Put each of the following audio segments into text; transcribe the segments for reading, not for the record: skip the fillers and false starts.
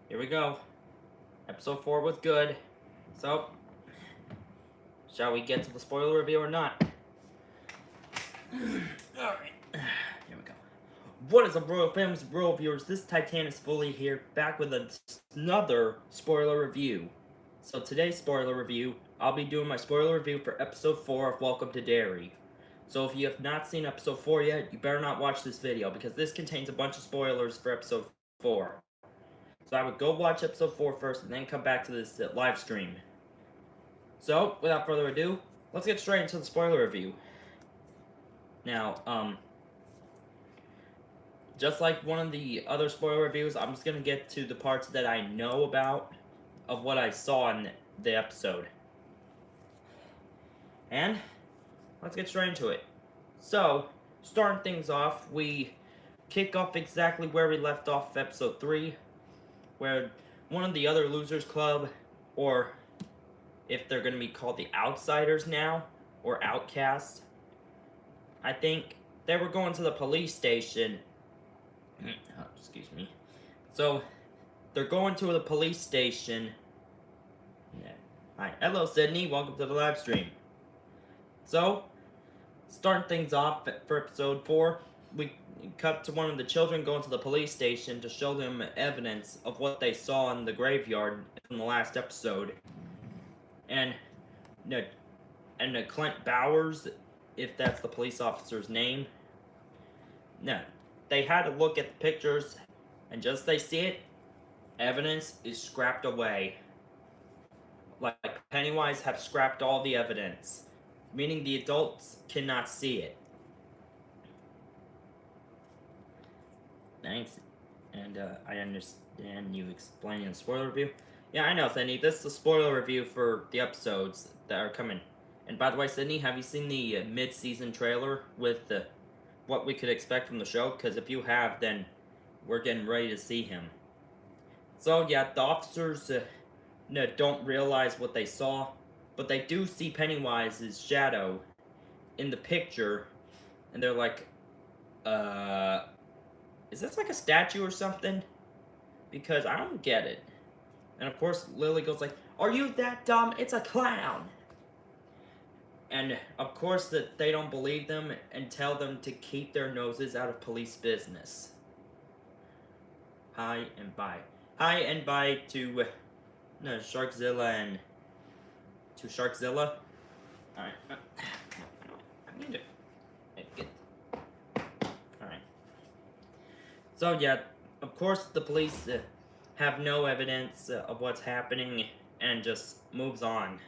Here we go. Episode 4 was good. So, shall we get to the spoiler review or not? Alright. Here we go. What is up, Royal Families and Royal Viewers? This Titan is fully here, back with another spoiler review. So today's spoiler review, I'll be doing my spoiler review for episode 4 of Welcome to Derry. So if you have not seen episode 4 yet, you better not watch this video, because this contains a bunch of spoilers for episode 4. So I would go watch episode 4 first, and then come back to this live stream. So, without further ado, let's get straight into the spoiler review. Now, just like one of the other spoiler reviews, I'm just gonna get to the parts that I know about of what I saw in the episode. And let's get straight into it. So, starting things off, we kick off exactly where we left off episode 3, where one of the other Losers Club, or if they're gonna be called the Outsiders now, or Outcasts, I think they were going to the police station. Oh, excuse me. So, they're going to the police station. Yeah. Hi. Hello, Sydney. Welcome to the live stream. So, starting things off for episode 4, we cut to one of the children going to the police station to show them evidence of what they saw in the graveyard in the last episode. And Clint Bowers, if that's the police officer's name, no, they had to look at the pictures, and just as they see it, evidence is scrapped away. Like Pennywise have scrapped all the evidence, meaning the adults cannot see it. Thanks, and I understand you explaining the spoiler review. Yeah, I know, Sydney. This is a spoiler review for the episodes that are coming. And by the way, Sydney, have you seen the mid-season trailer with what we could expect from the show? Because if you have, then we're getting ready to see him. So yeah, the officers don't realize what they saw, but they do see Pennywise's shadow in the picture, and they're like, is this like a statue or something? Because I don't get it. And of course, Lily goes like, "Are you that dumb? It's a clown!" And of course that they don't believe them and tell them to keep their noses out of police business. Hi and bye. Hi and bye to Sharkzilla and to Sharkzilla. Alright. I need to get. Alright. So yeah, of course the police have no evidence of what's happening and just moves on.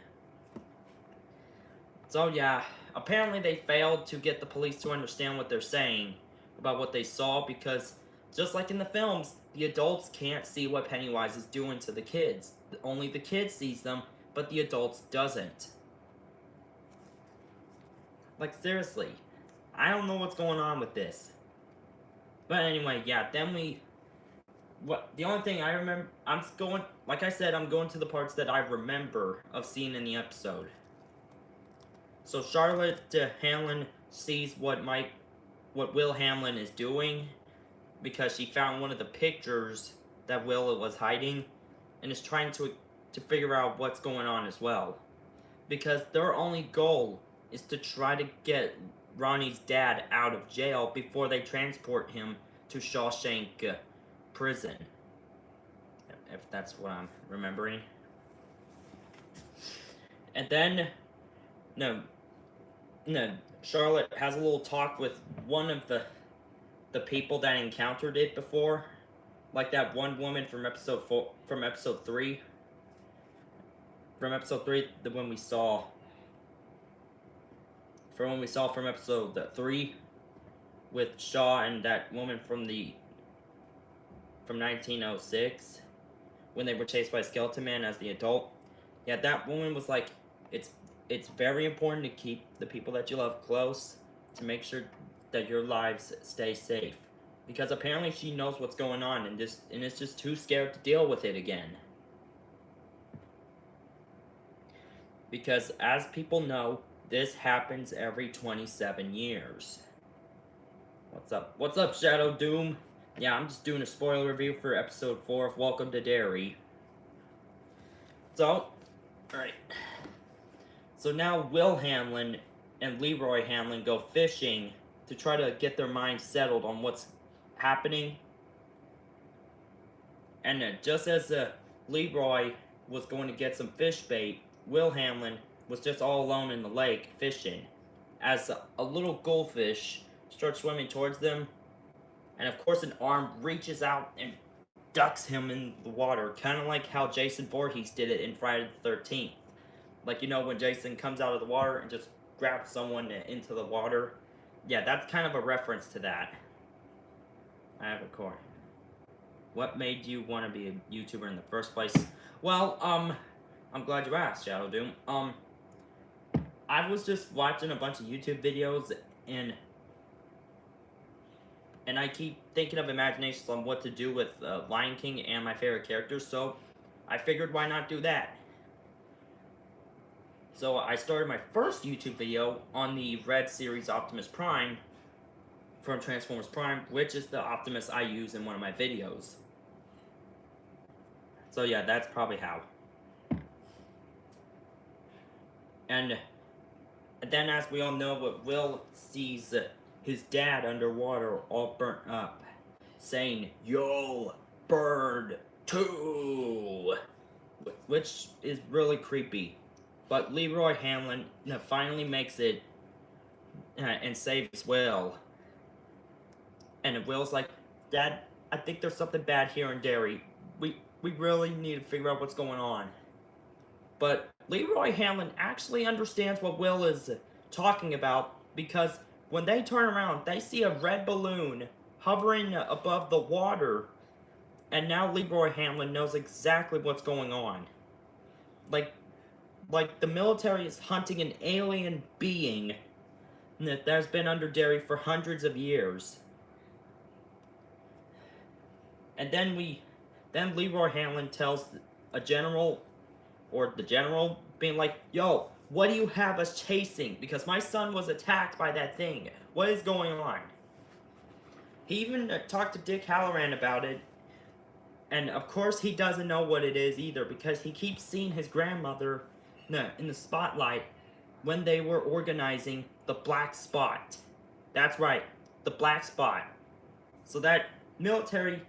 So yeah, apparently they failed to get the police to understand what they're saying about what they saw, because just like in the films, the adults can't see what Pennywise is doing to the kids. Only the kid sees them, but the adults doesn't. Like seriously, I don't know what's going on with this. But anyway, yeah, then the only thing I remember, like I said, I'm going to the parts that I remember of seeing in the episode. So Charlotte Hamlin sees what Will Hamlin is doing, because she found one of the pictures that Will was hiding, and is trying to figure out what's going on as well. Because their only goal is to try to get Ronnie's dad out of jail before they transport him to Shawshank prison. If that's what I'm remembering. And then, Charlotte has a little talk with one of the people that encountered it before, like that one woman from episode 3. From episode 3, the one we saw. From episode 3, with Shaw and that woman from 1906, when they were chased by Skeleton Man as the adult. Yeah, that woman was like, it's very important to keep the people that you love close, to make sure that your lives stay safe. Because apparently she knows what's going on, and is just too scared to deal with it again. Because as people know, this happens every 27 years. What's up? What's up, Shadow Doom? Yeah, I'm just doing a spoiler review for episode 4 of Welcome to Derry. So, alright. So now Will Hamlin and Leroy Hamlin go fishing to try to get their minds settled on what's happening. And just as Leroy was going to get some fish bait, Will Hamlin was just all alone in the lake fishing. As a little goldfish starts swimming towards them, and of course an arm reaches out and ducks him in the water, kind of like how Jason Voorhees did it in Friday the 13th. Like, you know, when Jason comes out of the water and just grabs someone into the water. Yeah, that's kind of a reference to that. I have a core. What made you want to be a YouTuber in the first place? Well, I'm glad you asked, Shadow Doom. I was just watching a bunch of YouTube videos, and I keep thinking of imaginations on what to do with Lion King and my favorite characters, so I figured why not do that. So I started my first YouTube video on the Red Series Optimus Prime from Transformers Prime, which is the Optimus I use in one of my videos. So yeah, that's probably how. And then, as we all know, Will sees his dad underwater all burnt up, saying, "You'll burn too," which is really creepy. But Leroy Hamlin finally makes it and saves Will. And Will's like, "Dad, I think there's something bad here in Derry. We really need to figure out what's going on." But Leroy Hamlin actually understands what Will is talking about, because when they turn around, they see a red balloon hovering above the water. And now Leroy Hamlin knows exactly what's going on. Like the military is hunting an alien being that's been under Derry for hundreds of years. And then Leroy Hamlin tells a general, or the general, being like, "Yo, what do you have us chasing? Because my son was attacked by that thing. What is going on?" He even talked to Dick Halloran about it. And of course he doesn't know what it is either, because he keeps seeing his grandmother in the spotlight when they were organizing the Black Spot. That's right, the Black Spot. So that military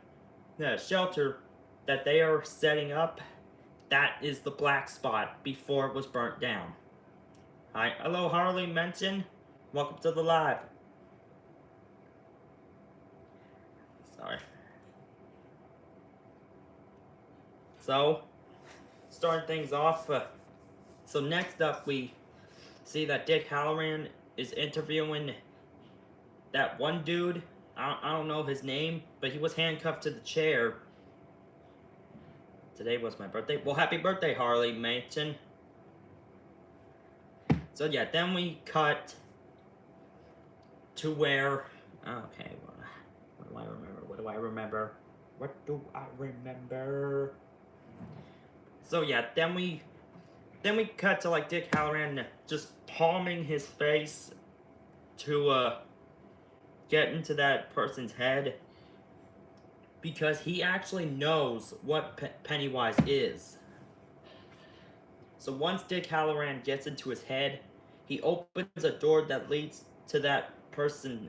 shelter that they are setting up, that is the Black Spot before it was burnt down. Hi, hello Harley Mention. Welcome to the live. Sorry. So, starting things off, so next up we see that Dick Halloran is interviewing that one dude. I don't know his name, but he was handcuffed to the chair. Today was my birthday. Well, happy birthday, Harley Manson. So yeah, then we cut to where... Okay, what do I remember? What do I remember? What do I remember? So yeah, then we cut to like Dick Halloran just palming his face to get into that person's head, because he actually knows what Pennywise is. So once Dick Halloran gets into his head, he opens a door that leads to that person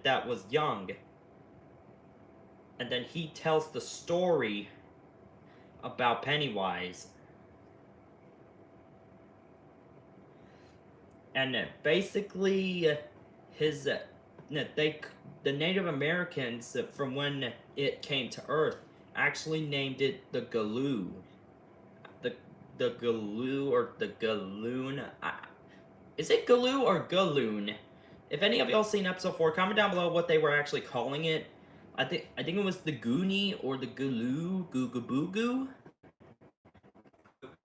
that was young. And then he tells the story about Pennywise. And basically, the Native Americans, from when it came to Earth, actually named it the Galoo. The Galoo, or the Galoon. Is it Galoo or Galoon? If any of y'all seen episode 4, comment down below what they were actually calling it. I think it was the Goonie or the Galoo, Goo Goo Boo Goo.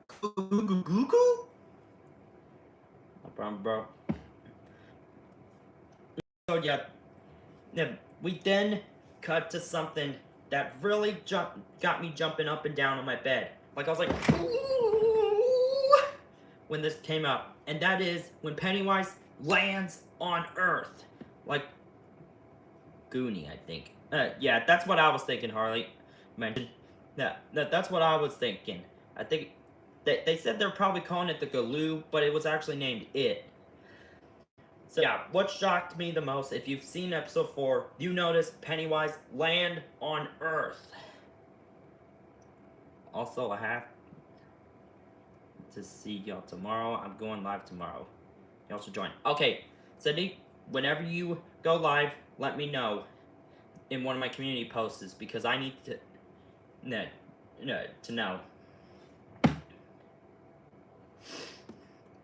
Goo Goo Goo Goo? No problem, bro. So yeah, we then cut to something that really got me jumping up and down on my bed. Like, I was like, ooh, when this came up. And that is when Pennywise lands on Earth. Like, Goonie, I think. Yeah, that's what I was thinking, Harley mentioned. Yeah, that's what I was thinking. I think they said they're probably calling it the Galoo, but it was actually named It. So yeah, what shocked me the most, if you've seen episode 4, you notice Pennywise land on Earth. Also, I have to see y'all tomorrow. I'm going live tomorrow. Y'all should join. Okay, Sydney, whenever you go live, let me know in one of my community posts because I need to to know.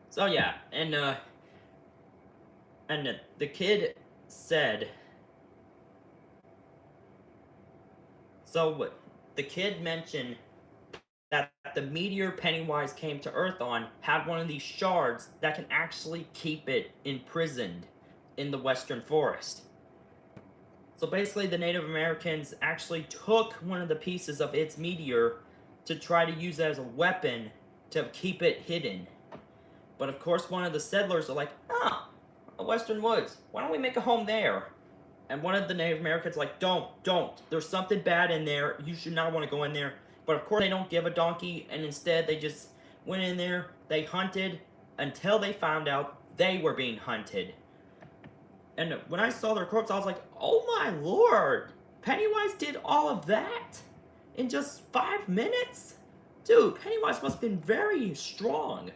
So yeah, and the kid said. So the kid mentioned that the meteor Pennywise came to Earth on had one of these shards that can actually keep it imprisoned in the western forest. So basically, the Native Americans actually took one of the pieces of its meteor to try to use it as a weapon to keep it hidden. But of course, one of the settlers are like, the western woods, why don't we make a home there? And one of the Native Americans like, don't. There's something bad in there. You should not want to go in there. But of course, they don't give a donkey, and instead they just went in there, they hunted, until they found out they were being hunted. And when I saw their corpse, I was like, oh my lord! Pennywise did all of that? In just 5 minutes? Dude, Pennywise must have been very strong.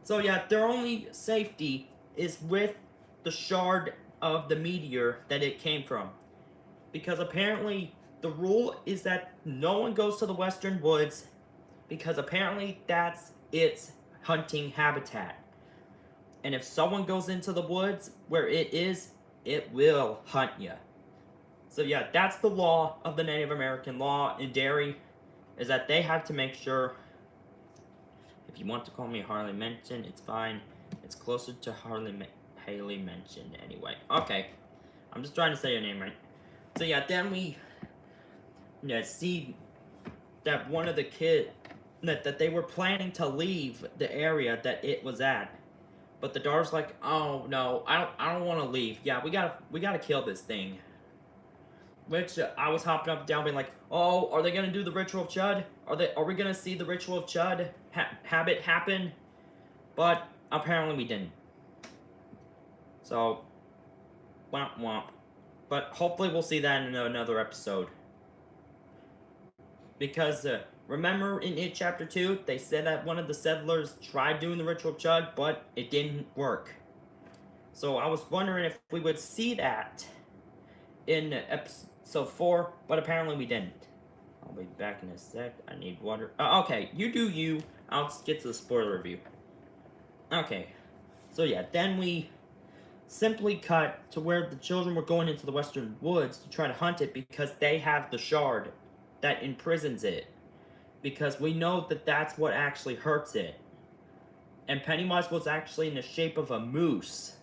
So yeah, their only safety is with the shard of the meteor that it came from. Because apparently the rule is that no one goes to the western woods because apparently that's its hunting habitat. And if someone goes into the woods where it is, it will hunt you. So yeah, that's the law of the Native American law in Derry, is that they have to make sure. If you want to call me Harley Mention, it's fine. It's closer to Haley Mentioned anyway. Okay, I'm just trying to say your name right. So yeah, then we see that one of the kids, that they were planning to leave the area that it was at. But the daughter's like, oh no, I don't want to leave. Yeah, we gotta kill this thing. Which I was hopping up and down, being like, oh, are they gonna do the ritual of Chud? Are we gonna see the ritual of Chud habit happen? But apparently we didn't. So, womp womp. But hopefully we'll see that in another episode. Because remember in It Chapter 2, they said that one of the settlers tried doing the ritual of Chud, but it didn't work. So I was wondering if we would see that in episode 4, but apparently we didn't. I'll be back in a sec. I need water. Okay, you do you. I'll just get to the spoiler review. Okay, so yeah, then we simply cut to where the children were going into the western woods to try to hunt it because they have the shard that imprisons it. Because we know that that's what actually hurts it. And Pennywise was actually in the shape of a moose.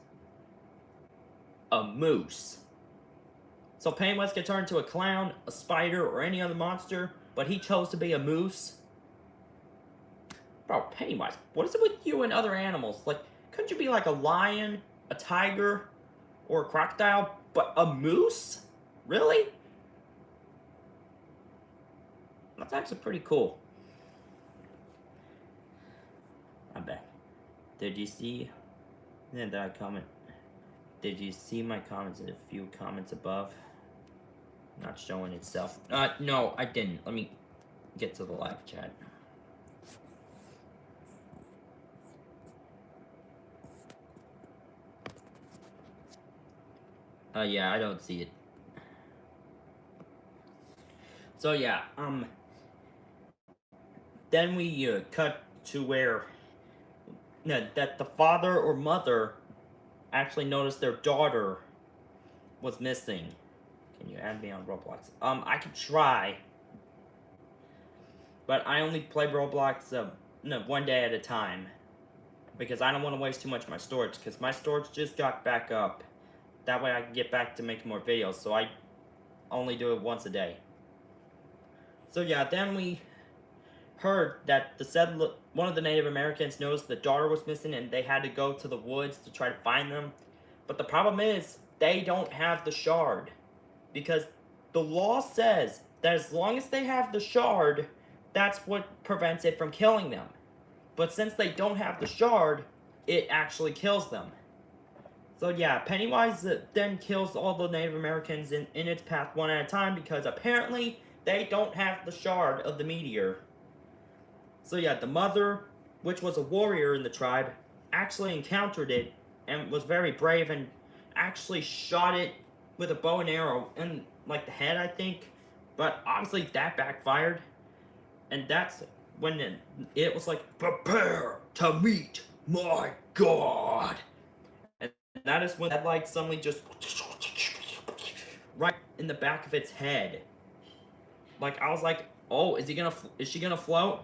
A moose. So Pennywise could turn into a clown, a spider, or any other monster, but he chose to be a moose. Bro, Pennywise, what is it with you and other animals? Like, couldn't you be like a lion, a tiger, or a crocodile, but a moose? Really? That's actually pretty cool. I'm back. Did you see that comment? Did you see my comments in a few comments above? Not showing itself. No, I didn't. Let me get to the live chat. Yeah, I don't see it. So yeah, then we cut to where that the father or mother actually noticed their daughter was missing. Can you add me on Roblox? I could try, but I only play Roblox one day at a time because I don't want to waste too much of my storage because my storage just got back up. That way I can get back to making more videos, so I only do it once a day. So yeah, then we heard that one of the Native Americans noticed the daughter was missing and they had to go to the woods to try to find them. But the problem is, they don't have the shard. because the law says that as long as they have the shard, that's what prevents it from killing them. But since they don't have the shard, it actually kills them. So yeah, Pennywise then kills all the Native Americans in its path one at a time because apparently they don't have the shard of the meteor. So yeah, the mother, which was a warrior in the tribe, actually encountered it and was very brave and actually shot it with a bow and arrow in like the head, I think. But obviously that backfired. And that's when it was like, prepare to meet my god. And that is when that light suddenly just right in the back of its head. Like I was like, oh, is she gonna float?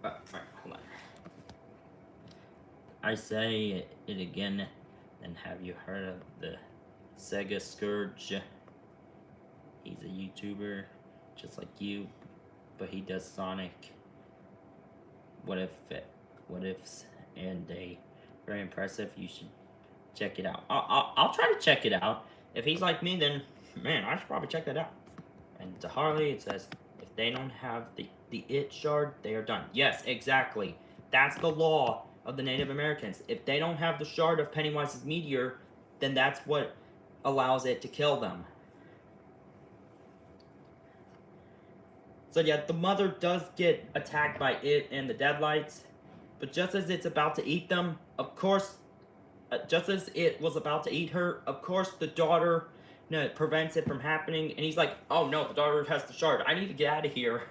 Alright, hold on. I say it again, and have you heard of the Sega Scourge? He's a YouTuber, just like you, but he does Sonic. What ifs, and they very impressive. You should check it out. I'll try to check it out. If he's like me, then man, I should probably check that out. And to Harley, it says if they don't have the it shard, they are done. Yes, exactly. That's the law of the Native Americans. If they don't have the shard of Pennywise's meteor, then that's what allows it to kill them. So yeah, the mother does get attacked by it and the deadlights, but just as it's about to eat them, of course, just as it was about to eat her, of course the daughter prevents it from happening, and he's like, oh no, the daughter has the shard, I need to get out of here.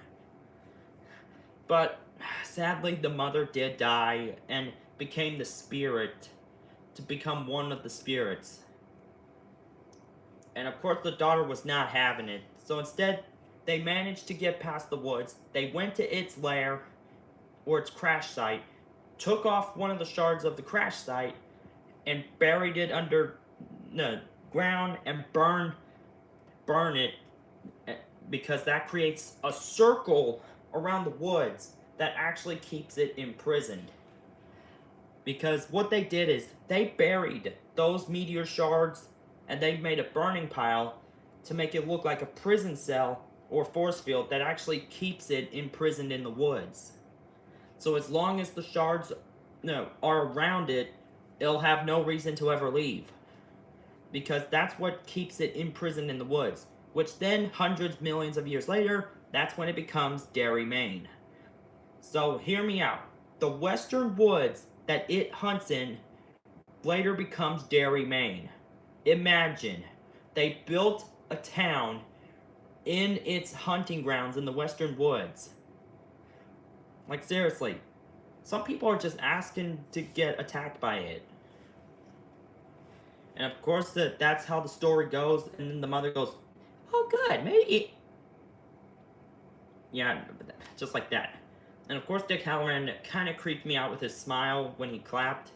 But sadly, the mother did die and became the spirit, to become one of the spirits. And of course the daughter was not having it, so instead they managed to get past the woods. They went to its lair, or its crash site, took off one of the shards of the crash site, and buried it under the ground and burn it, because that creates a circle around the woods that actually keeps it imprisoned. Because what they did is they buried those meteor shards and they made a burning pile to make it look like a prison cell or force field that actually keeps it imprisoned in the woods. So as long as the shards are around it, it'll have no reason to ever leave. Because that's what keeps it imprisoned in the woods. Which then, hundreds, millions of years later, that's when it becomes Derry, Maine. So hear me out. The western woods that it hunts in later becomes Derry, Maine. Imagine, they built a town in its hunting grounds in the western woods. Like seriously, some people are just asking to get attacked by it. And of course that's how the story goes, and then the mother goes, oh good, maybe it... Yeah, just like that. And of course Dick Halloran kind of creeped me out with his smile when he clapped.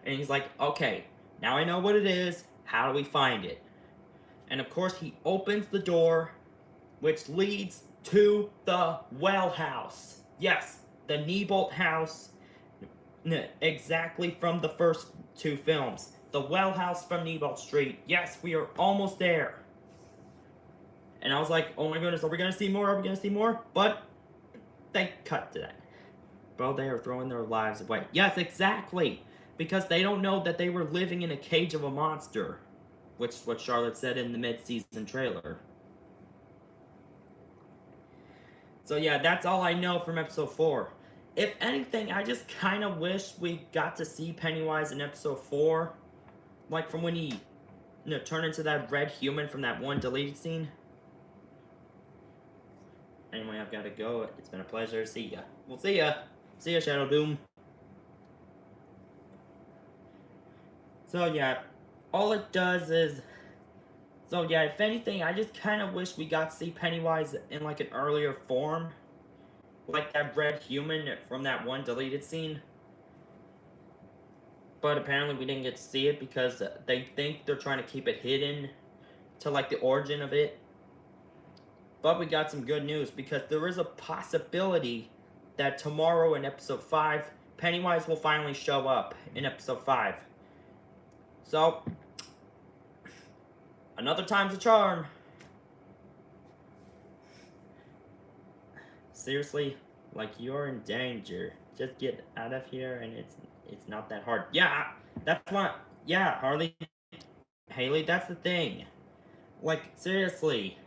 And he's like, okay, now I know what it is, how do we find it? And of course he opens the door, which leads to the well house. Yes, the Neibolt house, exactly from the first two films. The well house from Neibolt Street. Yes, we are almost there. And I was like, oh my goodness, are we gonna see more? Are we gonna see more? But they cut to that. Bro, they are throwing their lives away. Yes, exactly. Because they don't know that they were living in a cage of a monster. Which is what Charlotte said in the mid-season trailer. So yeah, that's all I know from episode 4. If anything, I just kind of wish we got to see Pennywise in episode 4. Like from when he turned into that red human from that one deleted scene. Anyway, I've got to go. It's been a pleasure. See ya. We'll see ya. See ya, Shadow Doom. So yeah, all it does is... So yeah, if anything, I just kind of wish we got to see Pennywise in like an earlier form. Like that red human from that one deleted scene. But apparently we didn't get to see it because they think they're trying to keep it hidden to like the origin of it. But we got some good news because there is a possibility that tomorrow in episode 5, Pennywise will finally show up in episode 5. So, another time's a charm. Seriously, like, you're in danger. Just get out of here and it's not that hard. Yeah, that's what, yeah, Harley, Haley, that's the thing. Like, seriously.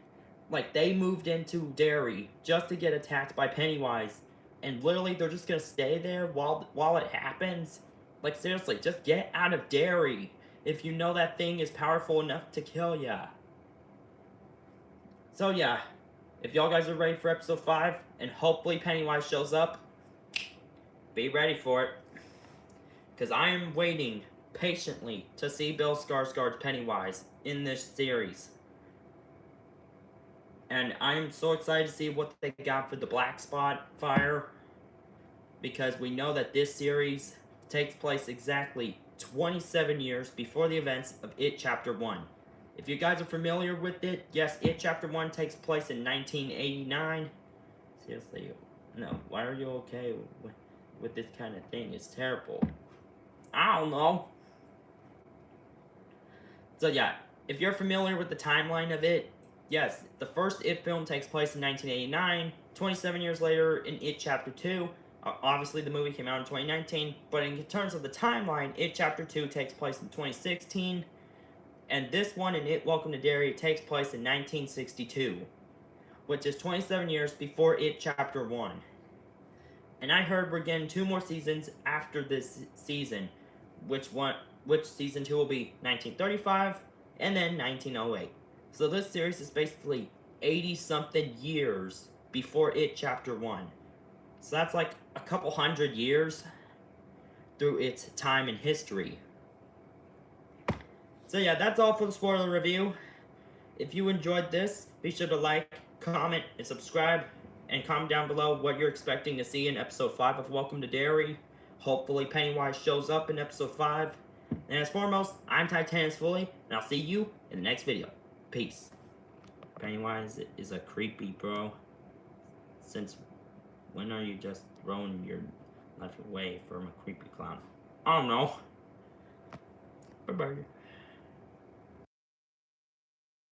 Like, they moved into Derry just to get attacked by Pennywise. And literally, they're just gonna stay there while it happens? Like, seriously, just get out of Derry if you know that thing is powerful enough to kill ya. So, yeah. If y'all guys are ready for episode 5, and hopefully Pennywise shows up, be ready for it. Because I am waiting patiently to see Bill Skarsgård's Pennywise in this series. And I'm so excited to see what they got for the Black Spot fire. Because we know that this series takes place exactly 27 years before the events of It Chapter 1. If you guys are familiar with it, yes, It Chapter 1 takes place in 1989. Seriously, no, why are you okay with this kind of thing? It's terrible. I don't know. So yeah, if you're familiar with the timeline of it, yes, the first It film takes place in 1989. 27 years later in It Chapter 2. Obviously, the movie came out in 2019, but in terms of the timeline, It Chapter 2 takes place in 2016. And this one in It Welcome to Derry takes place in 1962, which is 27 years before It Chapter 1. And I heard we're getting 2 more seasons after this season, which season 2 will be 1935 and then 1908. So this series is basically 80-something years before It Chapter 1. So that's like a couple hundred years through its time in history. So yeah, that's all for the spoiler review. If you enjoyed this, be sure to like, comment, and subscribe. And comment down below what you're expecting to see in episode 5 of Welcome to Derry. Hopefully Pennywise shows up in episode 5. And as foremost, I'm Titanus Fully, and I'll see you in the next video. Peace. Pennywise is a creepy bro. Since when are you just throwing your life away from a creepy clown? I don't know. Bye-bye.